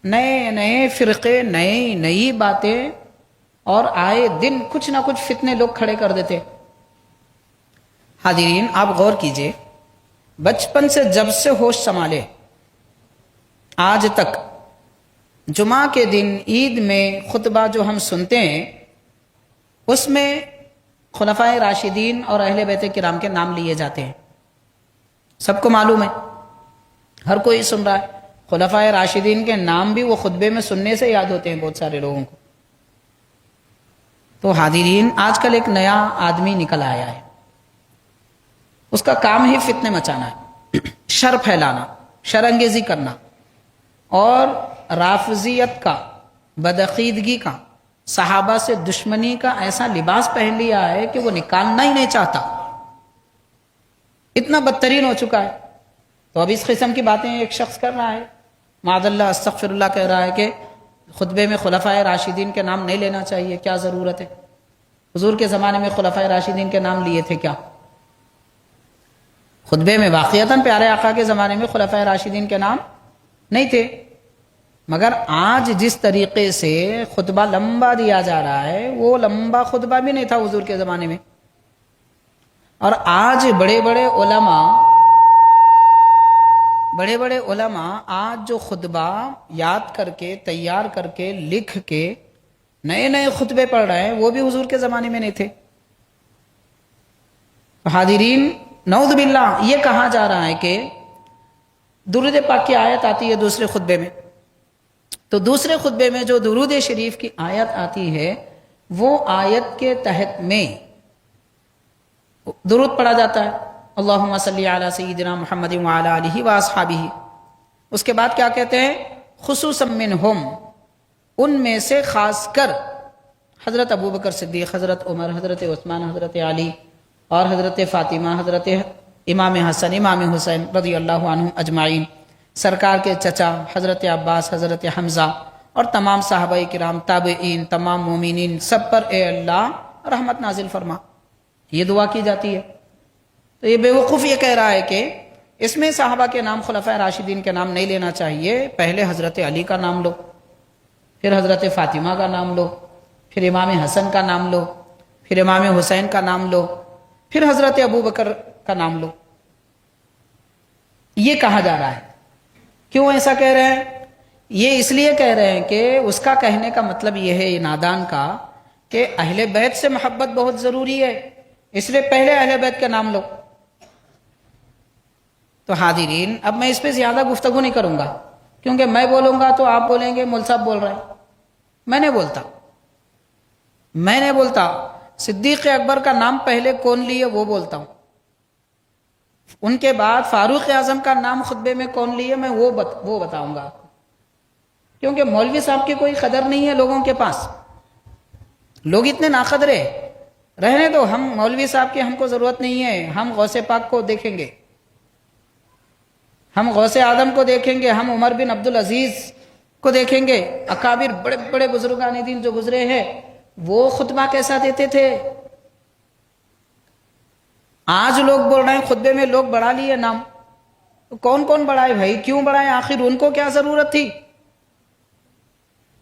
نئے نئے فرقے، نئی باتیں، اور آئے دن کچھ نہ کچھ فتنے لوگ کھڑے کر دیتے۔ حاضرین آپ غور کیجئے، بچپن سے جب سے ہوش سنبھالے آج تک جمعہ کے دن عید میں خطبہ جو ہم سنتے ہیں اس میں خلفائے راشدین اور اہل بیت کرام کے نام لیے جاتے ہیں۔ سب کو معلوم ہے، ہر کوئی سن رہا ہے، خلفائے راشدین کے نام بھی وہ خطبے میں سننے سے یاد ہوتے ہیں بہت سارے لوگوں کو۔ تو حاضرین آج کل ایک نیا آدمی نکل آیا ہے، اس کا کام ہی فتنے مچانا ہے، شر پھیلانا، شر انگیزی کرنا، اور رافضیت کا، بدعقیدگی کا، صحابہ سے دشمنی کا ایسا لباس پہن لیا ہے کہ وہ نکالنا ہی نہیں چاہتا، اتنا بدترین ہو چکا ہے۔ تو اب اس قسم کی باتیں ایک شخص کر رہا ہے، معاذ اللہ استغفر اللہ، کہہ رہا ہے کہ خطبے میں خلفائے راشدین کے نام نہیں لینا چاہیے، کیا ضرورت ہے؟ حضور کے زمانے میں خلفائے راشدین کے نام لیے تھے کیا؟ خطبے میں واقعتاً پیارے آقا کے زمانے میں خلفائے راشدین کے نام نہیں تھے، مگر آج جس طریقے سے خطبہ لمبا دیا جا رہا ہے وہ لمبا خطبہ بھی نہیں تھا حضور کے زمانے میں۔ اور آج بڑے بڑے علماء آج جو خطبہ یاد کر کے، تیار کر کے، لکھ کے نئے خطبے پڑھ رہے ہیں وہ بھی حضور کے زمانے میں نہیں تھے۔ حاضرین نعوذ باللہ یہ کہا جا رہا ہے کہ درود پاک کی آیت آتی ہے دوسرے خطبے میں، تو دوسرے خطبے میں جو درود شریف کی آیت آتی ہے وہ آیت کے تحت میں درود پڑھا جاتا ہے، اللہم صلی علی سیدنا محمد وعلی آلہ واصحابہ۔ اس کے بعد کیا کہتے ہیں؟ خصوصا منہم، ان میں سے خاص کر حضرت ابوبکر صدیق، حضرت عمر، حضرت عثمان، حضرت علی اور حضرت فاطمہ، حضرت امام حسن، امام حسین رضی اللہ عنہ اجمعین، سرکار کے چچا حضرت عباس، حضرت حمزہ، اور تمام صحابہ کرام، تابعین، تمام مومنین، سب پر اے اللہ رحمت نازل فرما، یہ دعا کی جاتی ہے۔ تو یہ بیوقوف یہ کہہ رہا ہے کہ اس میں صحابہ کے نام، خلفائے راشدین کے نام نہیں لینا چاہیے، پہلے حضرت علی کا نام لو، پھر حضرت فاطمہ کا نام لو، پھر امام حسن کا نام لو، پھر امام حسین کا نام لو، پھر حضرت ابوبکر کا نام لو، یہ کہا جا رہا ہے۔ کیوں ایسا کہہ رہے ہیں؟ یہ اس لیے کہہ رہے ہیں کہ اس کا کہنے کا مطلب یہ ہے نادان کا کہ اہل بیت سے محبت بہت ضروری ہے، اس لیے پہلے اہل بیت کا نام لو۔ تو حاضرین اب میں اس پہ زیادہ گفتگو نہیں کروں گا، کیونکہ میں بولوں گا تو آپ بولیں گے مول صاحب بول رہے ہیں۔ میں نہیں بولتا صدیق اکبر کا نام پہلے کون لیے وہ بولتا ہوں، ان کے بعد فاروق اعظم کا نام خطبے میں کون لیے میں وہ بتاؤں گا، کیونکہ مولوی صاحب کی کوئی قدر نہیں ہے لوگوں کے پاس، لوگ اتنے ناقدرے، رہنے دو، ہم مولوی صاحب کی ہم کو ضرورت نہیں ہے، ہم غوث پاک کو دیکھیں گے، ہم غوث اعظم کو دیکھیں گے، ہم عمر بن عبدالعزیز کو دیکھیں گے، اکابر بڑے بڑے بزرگان دین جو گزرے ہیں وہ خطبہ کیسا دیتے تھے۔ آج لوگ بول رہے ہیں خطبے میں لوگ بڑھا لیے نام، تو کون بڑھائے بھائی، کیوں بڑھائے، آخر ان کو کیا ضرورت تھی؟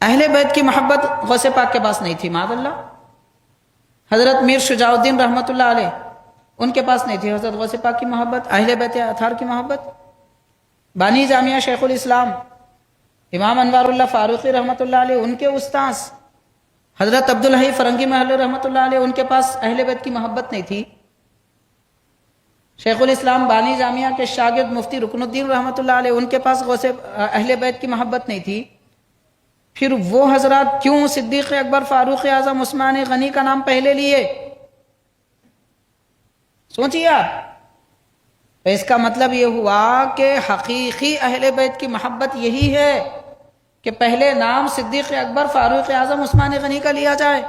اہل بیت کی محبت غوث پاک کے پاس نہیں تھی، معاذ اللہ۔ حضرت میر شجاع الدین رحمت اللہ علیہ ان کے پاس نہیں تھی حضرت غوث پاک کی محبت، اہل بیت اطہار کی محبت۔ بانی جامعہ شیخ الاسلام امام انوار اللہ فاروقی رحمت اللہ علیہ ان کے استاذ حضرت عبدالحی فرنگی محلہ رحمت اللہ علیہ ان کے پاس اہل بیت کی محبت نہیں تھی۔ شیخ الاسلام بانی جامعہ کے شاگرد مفتی رکن الدین رحمت اللہ علیہ ان کے پاس غوث اہل بیت کی محبت نہیں تھی، پھر وہ حضرات کیوں صدیق اکبر، فاروق اعظم، عثمان غنی کا نام پہلے لیے؟ سوچیے آپ۔ اس کا مطلب یہ ہوا کہ حقیقی اہل بیت کی محبت یہی ہے کہ پہلے نام صدیق اکبر، فاروق اعظم، عثمان غنی کا لیا جائے۔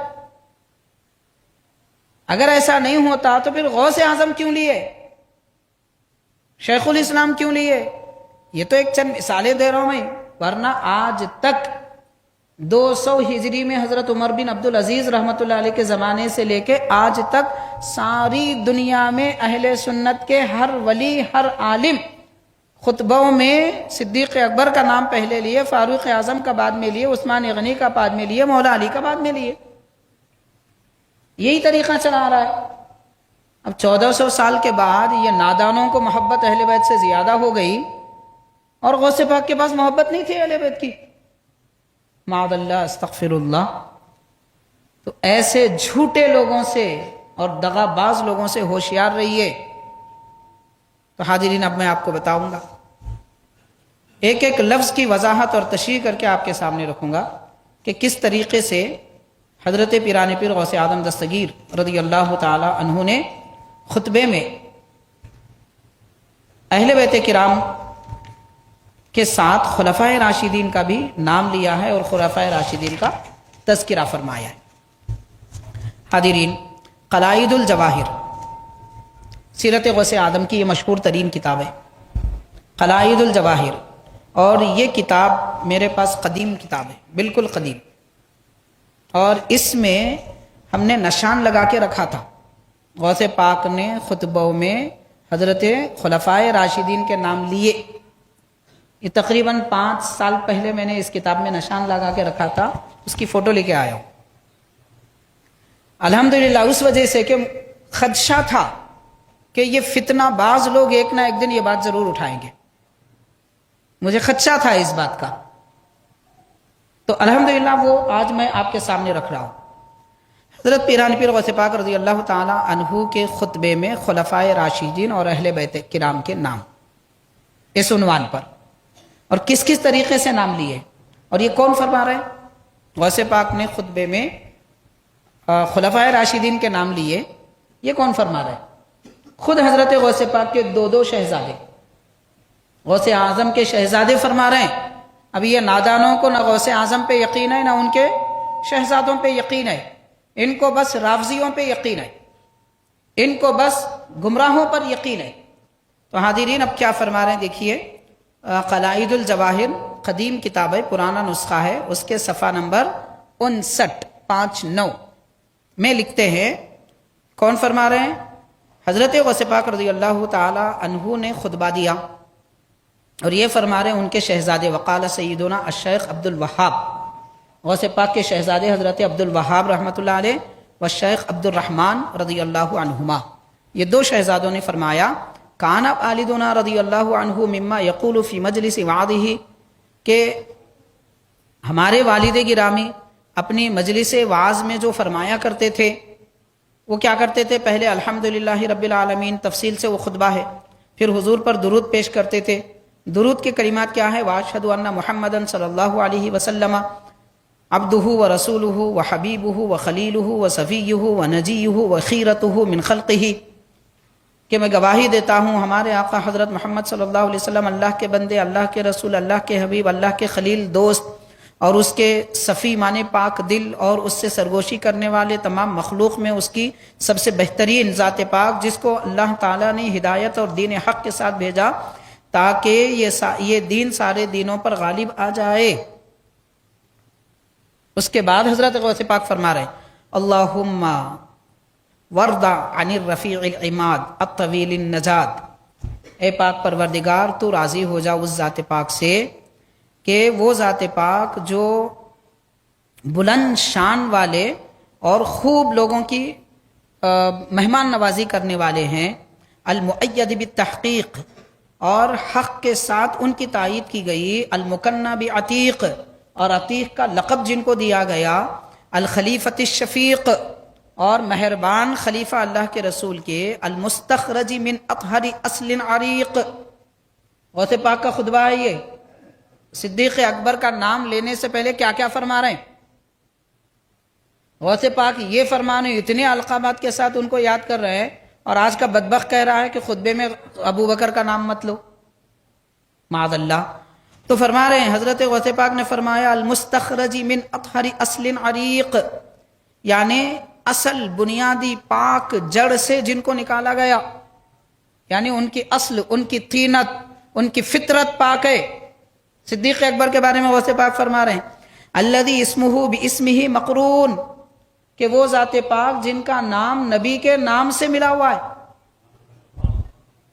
اگر ایسا نہیں ہوتا تو پھر غوث اعظم کیوں لیے، شیخ الاسلام کیوں لیے؟ یہ تو ایک چند مثالیں دے رہا ہوں میں، ورنہ آج تک 200 ہجری میں حضرت عمر بن عبدالعزیز رحمت اللہ علیہ کے زمانے سے لے کے آج تک ساری دنیا میں اہل سنت کے ہر ولی، ہر عالم خطبوں میں صدیق اکبر کا نام پہلے لیے، فاروق اعظم کا بعد میں لیے، عثمان غنی کا بعد میں لیے، مولا علی کا بعد میں لیے. یہی طریقہ چلا رہا ہے. اب 1400 سال کے بعد یہ نادانوں کو محبت اہل بیت سے زیادہ ہو گئی اور غوث پاک کے پاس محبت نہیں تھی اہل بیت کی. معاذ اللہ، استغفر اللہ. تو ایسے جھوٹے لوگوں سے اور دغا باز لوگوں سے ہوشیار رہیے. تو حاضرین، اب میں آپ کو بتاؤں گا، ایک ایک لفظ کی وضاحت اور تشریح کر کے آپ کے سامنے رکھوں گا کہ کس طریقے سے حضرت پیران پیر غوث اعظم دستگیر رضی اللہ تعالی عنہ نے خطبے میں اہل بیت کرام کے ساتھ خلفائے راشدین کا بھی نام لیا ہے اور خلفائے راشدین کا تذکرہ فرمایا ہے. حاضرین، قلائد الجواہر سیرت غوث اعظم کی یہ مشہور ترین کتاب ہے، قلائد الجواہر. اور یہ کتاب میرے پاس قدیم کتاب ہے، بالکل قدیم، اور اس میں ہم نے نشان لگا کے رکھا تھا. غوث پاک نے خطبوں میں حضرت خلفائے راشدین کے نام لیے. یہ تقریباً 5 سال پہلے میں نے اس کتاب میں نشان لگا کے رکھا تھا، اس کی فوٹو لے کے آیا ہوں. الحمدللہ اس وجہ سے کہ خدشہ تھا کہ یہ فتنہ باز لوگ ایک نہ ایک دن یہ بات ضرور اٹھائیں گے، مجھے خدشہ تھا اس بات کا. تو الحمدللہ وہ آج میں آپ کے سامنے رکھ رہا ہوں. حضرت پیران پیر غوث پاک رضی اللہ تعالی عنہ کے خطبے میں خلفائے راشدین اور اہل بیت کرام کے نام اس عنوان پر، اور کس کس طریقے سے نام لیے، اور یہ کون فرما رہے ہیں. غوث پاک نے خطبے میں خلفائے راشدین کے نام لیے. یہ کون فرما رہے ہیں؟ خود حضرت غوث پاک کے 2 شہزادے، غوث اعظم کے شہزادے فرما رہے ہیں. ابھی یہ نادانوں کو نہ غوث اعظم پہ یقین ہے، نہ ان کے شہزادوں پہ یقین ہے. ان کو بس رافضیوں پہ یقین ہے، ان کو بس گمراہوں پر یقین ہے. تو حاضرین، اب کیا فرما رہے ہیں دیکھیے. قلائد الجواہر قدیم کتاب ہے، پرانا نسخہ ہے، اس کے صفحہ نمبر 59 میں لکھتے ہیں. کون فرما رہے ہیں؟ حضرت غوث پاک رضی اللہ تعالی عنہ نے خطبہ دیا اور یہ فرما رہے ہیں ان کے شہزادے. وقال سیدنا الشیخ عبد الوہاب، غوث پاک کے شہزادے حضرت عبد الوہاب رحمۃ اللہ علیہ والشیخ عبد الرحمن رضی اللہ عنہما، یہ 2 شہزادوں نے فرمایا کان والدنا رضی اللہ عنہ مما یقول فی مجلس وعظہ، کہ ہمارے والد گرامی اپنی مجلس وعظ میں جو فرمایا کرتے تھے وہ کیا کرتے تھے؟ پہلے الحمدللہ رب العالمین تفصیل سے وہ خطبہ ہے، پھر حضور پر درود پیش کرتے تھے. درود کے کلمات کیا ہے؟ واشہد ان محمدً صلی اللہ علیہ وسلم عبدہ ورسولہ وحبیبہ وخلیلہ وصفیہ ونجیہ وخیرتہ من خلقہ، کہ میں گواہی دیتا ہوں ہمارے آقا حضرت محمد صلی اللہ علیہ وسلم اللہ کے بندے، اللہ کے رسول، اللہ کے حبیب، اللہ کے خلیل دوست، اور اس کے صفی مانے پاک دل، اور اس سے سرگوشی کرنے والے تمام مخلوق میں اس کی سب سے بہترین ذات پاک، جس کو اللہ تعالیٰ نے ہدایت اور دین حق کے ساتھ بھیجا تاکہ یہ دین سارے دینوں پر غالب آ جائے. اس کے بعد حضرت غوث پاک فرما رہے ہیں اللہم وارض عن الرفیع العماد الطویل النجاد، اے پاک پروردگار تو راضی ہو جا اس ذات پاک سے کہ وہ ذات پاک جو بلند شان والے اور خوب لوگوں کی مہمان نوازی کرنے والے ہیں، المؤید بالتحقیق، اور حق کے ساتھ ان کی تائید کی گئی، المکنہ بعتیق، اور عتیق کا لقب جن کو دیا گیا، الخلیفۃ الشفیق، اور مہربان خلیفہ اللہ کے رسول کے، المستخرج من اطہر اصل عریق. غوث پاک کا خطبہ ہے یہ. صدیق اکبر کا نام لینے سے پہلے کیا کیا فرما رہے ہیں؟ غوث پاک یہ فرمانے اتنے القابات کے ساتھ ان کو یاد کر رہے ہیں، اور آج کا بدبخت کہہ رہا ہے کہ خطبے میں ابو بکر کا نام مت لو، معاذ اللہ. تو فرما رہے ہیں حضرت غوث پاک نے فرمایا المستخرج من اطہر اصل عریق، یعنی اصل بنیادی پاک جڑ سے جن کو نکالا گیا، یعنی ان کی اصل، ان کی طینت، ان کی فطرت پاک ہے. صدیق اکبر کے بارے میں غوث پاک فرما رہے ہیں الذی اسمہ باسمہ مقرون، کہ وہ ذات پاک جن کا نام نبی کے نام سے ملا ہوا ہے.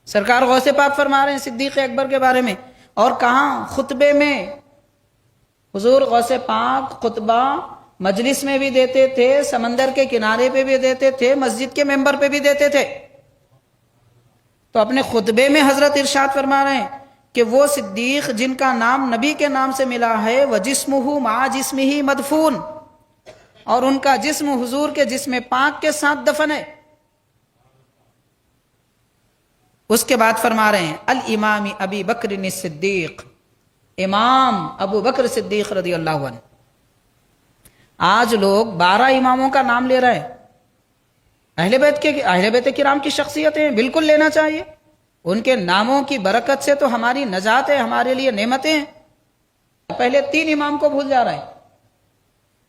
سرکار غوث پاک فرما رہے ہیں صدیق اکبر کے بارے میں، اور کہاں خطبے میں حضور غوث پاک خطبہ مجلس میں بھی دیتے تھے، سمندر کے کنارے پہ بھی دیتے تھے، مسجد کے ممبر پہ بھی دیتے تھے۔ تو اپنے خطبے میں حضرت ارشاد فرما رہے ہیں کہ وہ صدیق جن کا نام نبی کے نام سے ملا ہے، وَجِسْمُهُ مَعَ جِسْمِهِ مَدْفُونٌ، اور ان کا جسم حضور کے جسم پاک کے ساتھ دفن ہے۔ اس کے بعد فرما رہے ہیں الامام ابی بکر الصدیق، امام ابو بکر صدیق رضی اللہ عنہ۔ آج لوگ 12 اماموں کا نام لے رہے ہیں، اہل بیت کرام کی شخصیتیں بالکل لینا چاہیے، ان کے ناموں کی برکت سے تو ہماری نجات ہے، ہمارے لیے نعمتیں ہیں۔ پہلے 3 امام کو بھول جا رہے ہیں۔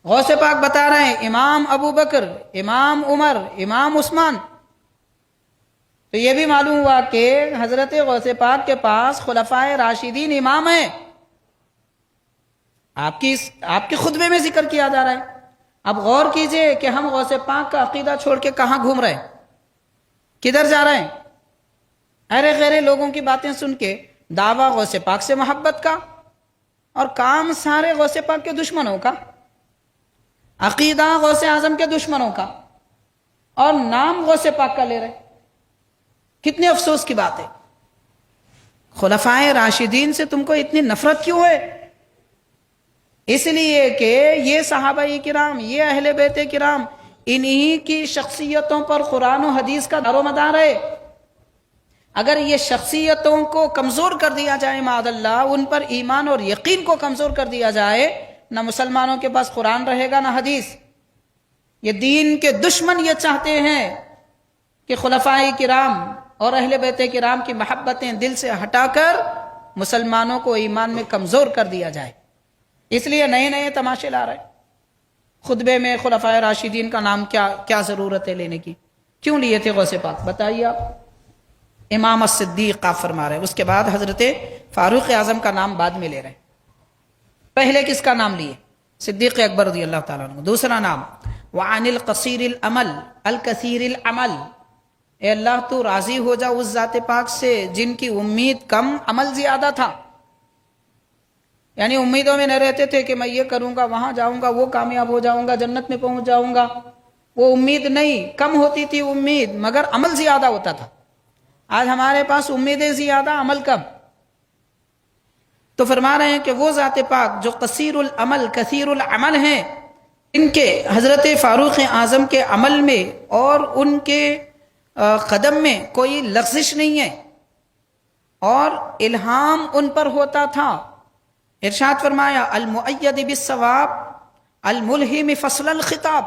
غوث پاک بتا رہے ہیں امام ابو بکر، امام عمر، امام عثمان۔ تو یہ بھی معلوم ہوا کہ حضرت غوث پاک کے پاس خلفائے راشدین امام ہیں۔ آپ کے خطبے میں ذکر کیا جا رہا ہے۔ اب غور کیجئے کہ ہم غوث پاک کا عقیدہ چھوڑ کے کہاں گھوم رہے ہیں، کدھر جا رہے ہیں؟ ارے غیر لوگوں کی باتیں سن کے دعویٰ غوث پاک سے محبت کا اور کام سارے غوث پاک کے دشمنوں کا، عقیدہ غوث اعظم کے دشمنوں کا، اور نام غوث پاک کا لے رہے۔ کتنے افسوس کی بات ہے۔ خلفائے راشدین سے تم کو اتنی نفرت کیوں ہے؟ اس لیے کہ یہ صحابہ کرام، یہ اہل بیت کرام، انہی کی شخصیتوں پر قرآن و حدیث کا دار و مدار ہے۔ اگر یہ شخصیتوں کو کمزور کر دیا جائے معاذ اللہ، ان پر ایمان اور یقین کو کمزور کر دیا جائے، نہ مسلمانوں کے پاس قرآن رہے گا نہ حدیث۔ یہ دین کے دشمن یہ چاہتے ہیں کہ خلفائے کرام اور اہل بیت کرام کی محبتیں دل سے ہٹا کر مسلمانوں کو ایمان میں کمزور کر دیا جائے، اس لیے نئے نئے تماشے لا رہے۔ خطبے میں خلفائے راشدین کا نام کیا ضرورت ہے لینے کی؟ کیوں لیے تھے غوث پاک؟ بتائیے آپ۔ امام الصدیق آپ فرما رہے ہیں، اس کے بعد حضرت فاروق اعظم کا نام بعد میں لے رہے ہیں۔ پہلے کس کا نام لیے؟ صدیق اکبر رضی اللہ تعالیٰ عنہ۔ دوسرا نام وعن القصیر العمل الکثیر العمل، اے اللہ تو راضی ہو جا اس ذات پاک سے جن کی امید کم عمل زیادہ تھا۔ یعنی امیدوں میں نہ رہتے تھے کہ میں یہ کروں گا، وہاں جاؤں گا، وہ کامیاب ہو جاؤں گا، جنت میں پہنچ جاؤں گا، وہ امید نہیں، کم ہوتی تھی امید مگر عمل زیادہ ہوتا تھا۔ آج ہمارے پاس امیدیں زیادہ، عمل کم۔ تو فرما رہے ہیں کہ وہ ذات پاک جو قصیر العمل کثیر العمل ہیں، ان کے حضرت فاروق اعظم کے عمل میں اور ان کے قدم میں کوئی لغزش نہیں ہے، اور الہام ان پر ہوتا تھا۔ ارشاد فرمایا المؤید بالثواب الملہم فصل الخطاب،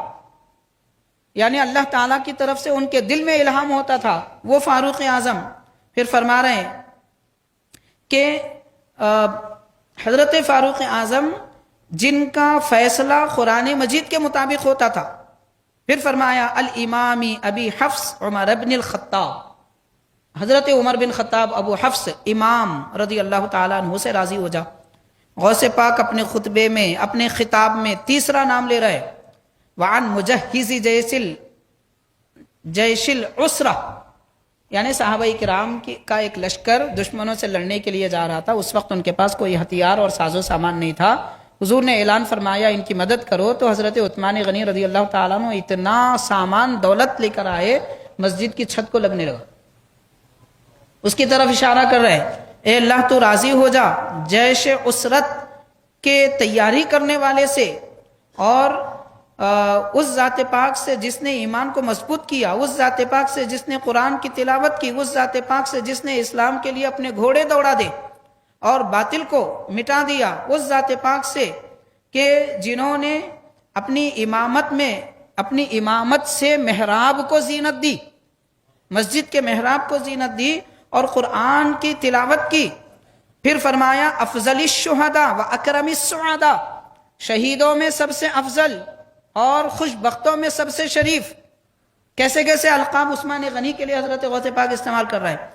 یعنی اللہ تعالیٰ کی طرف سے ان کے دل میں الہام ہوتا تھا وہ فاروق اعظم۔ پھر فرما رہے ہیں کہ حضرت فاروق اعظم جن کا فیصلہ قرآن مجید کے مطابق ہوتا تھا۔ پھر فرمایا الامام ابی حفص عمر بن الخطاب، حضرت عمر بن خطاب ابو حفص امام رضی اللہ تعالیٰ عنہ سے راضی ہو جا۔ غوث پاک اپنے خطبے میں، اپنے خطاب میں تیسرا نام لے رہے وعن مجہز جیش العسرہ، یعنی صحابہ کرام کا ایک لشکر دشمنوں سے لڑنے کے لیے جا رہا تھا۔ اس وقت ان کے پاس کوئی ہتھیار اور ساز و سامان نہیں تھا۔ حضور نے اعلان فرمایا ان کی مدد کرو، تو حضرت عثمان غنی رضی اللہ تعالیٰ عنہ اتنا سامان دولت لے کر آئے، مسجد کی چھت کو لگنے لگا۔ اس کی طرف اشارہ کر رہے ہیں اے اللہ تو راضی ہو جا جیش عسرت کے تیاری کرنے والے سے، اور اس ذات پاک سے جس نے ایمان کو مضبوط کیا، اس ذات پاک سے جس نے قرآن کی تلاوت کی، اس ذات پاک سے جس نے اسلام کے لیے اپنے گھوڑے دوڑا دے اور باطل کو مٹا دیا، اس ذات پاک سے کہ جنہوں نے اپنی امامت سے محراب کو زینت دی، مسجد کے محراب کو زینت دی اور قرآن کی تلاوت کی۔ پھر فرمایا افضل الشہداء و اکرم السعداء، شہیدوں میں سب سے افضل اور خوش بختوں میں سب سے شریف۔ کیسے کیسے القاب عثمان غنی کے لیے حضرت غوث پاک استعمال کر رہے ہیں۔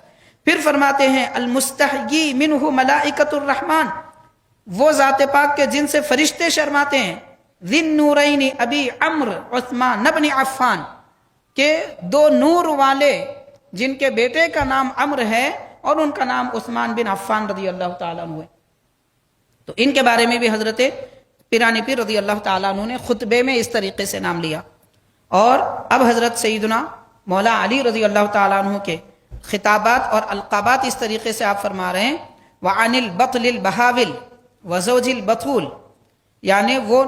پھر فرماتے ہیں المستحیی منہ ملائکۃ الرحمن، وہ ذات پاک کے جن سے فرشتے شرماتے ہیں، ذی النورین ابی عمرو عثمان بن عفان، کہ دو نور والے جن کے بیٹے کا نام عمر ہے اور ان کا نام عثمان بن عفان رضی اللہ تعالیٰ عنہ ہے۔ تو ان کے بارے میں بھی حضرت پیرانی پیر رضی اللہ تعالیٰ عنہ نے خطبے میں اس طریقے سے نام لیا۔ اور اب حضرت سیدنا مولا علی رضی اللہ تعالیٰ عنہ کے خطابات اور القابات اس طریقے سے آپ فرما رہے ہیں، وَعَنِ الْبَطْلِ الْبَهَاوِلِ وَزَوْجِ الْبَطُولِ، یعنی وہ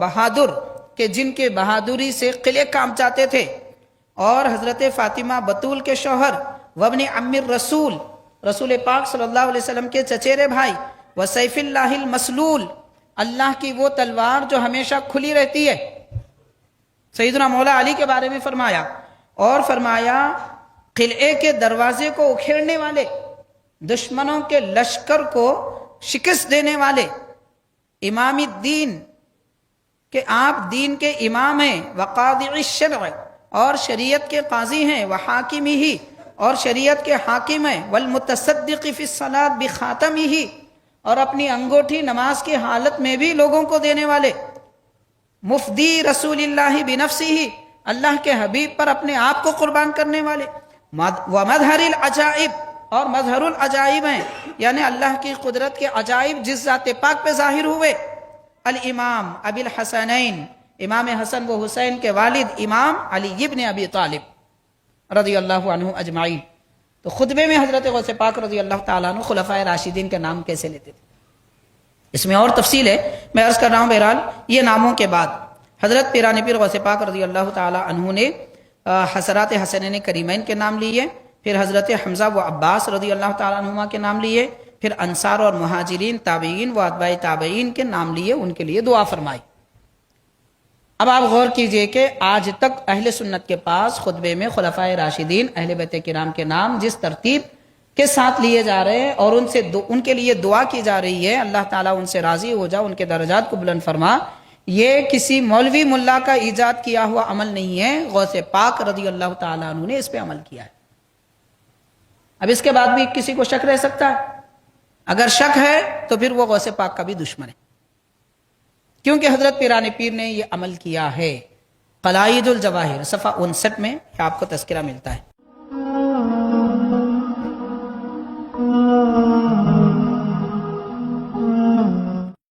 بہادر کہ جن کے بہادری سے قلعے کام چاہتے تھے، اور حضرت فاطمہ بطول کے شوہر، وابن عم الرسول، رسول پاک صلی اللہ علیہ وسلم کے چچیرے بھائی، وسیف اللہ المسلول، اللہ کی وہ تلوار جو ہمیشہ کھلی رہتی ہے۔ سیدنا مولا علی کے بارے میں فرمایا، اور فرمایا قلعے کے دروازے کو اکھیڑنے والے، دشمنوں کے لشکر کو شکست دینے والے، امام الدین کہ آپ دین کے امام ہیں، وقاضی الشرع، اور شریعت کے قاضی ہیں، وحاکمہ، اور شریعت کے حاکم ہیں، والمتصدق فی الصلاۃ بخاتمہ، اور اپنی انگوٹھی نماز کی حالت میں بھی لوگوں کو دینے والے، مفدی رسول اللہ بنفسہ، اللہ کے حبیب پر اپنے آپ کو قربان کرنے والے، ومظہر العجائب، اور مظہر العجائب ہیں، یعنی اللہ کی قدرت کے عجائب جس ذات پاک پہ ظاہر ہوئے، الامام ابی الحسنین، امام حسن و حسین کے والد امام علی ابن ابی طالب رضی اللہ عنہ اجمعین۔ تو خطبے میں حضرت غوث پاک رضی اللہ تعالیٰ عنہ خلفائے راشدین کے نام کیسے لیتے تھے، اس میں اور تفصیل ہے، میں عرض کر رہا ہوں۔ بہرحال یہ ناموں کے بعد حضرت پیرانی پیر غوث پاک رضی اللہ تعالیٰ عنہ نے حضرات حسنین کریمین کے نام لیے، پھر حضرت حمزہ و عباس رضی اللہ تعالیٰ عنہما کے نام لیے، پھر انصار اور مہاجرین، تابعین و اتباع تابعین کے نام لیے، ان کے لیے دعا فرمائی۔ اب آپ غور کیجئے کہ آج تک اہل سنت کے پاس خطبے میں خلفائے راشدین، اہل بیت کرام کے نام جس ترتیب کے ساتھ لیے جا رہے ہیں، اور ان کے لیے دعا کی جا رہی ہے، اللہ تعالیٰ ان سے راضی ہو جا، ان کے درجات کو بلند فرما، یہ کسی مولوی ملا کا ایجاد کیا ہوا عمل نہیں ہے، غوث پاک رضی اللہ تعالیٰ عنہ نے اس پہ عمل کیا ہے۔ اب اس کے بعد بھی کسی کو شک رہ سکتا ہے؟ اگر شک ہے تو پھر وہ غوث پاک کا بھی دشمن ہے، کیونکہ حضرت پیرانی پیر نے یہ عمل کیا ہے۔ قلائد الجواہر صفحہ 59 میں آپ کو تذکرہ ملتا ہے۔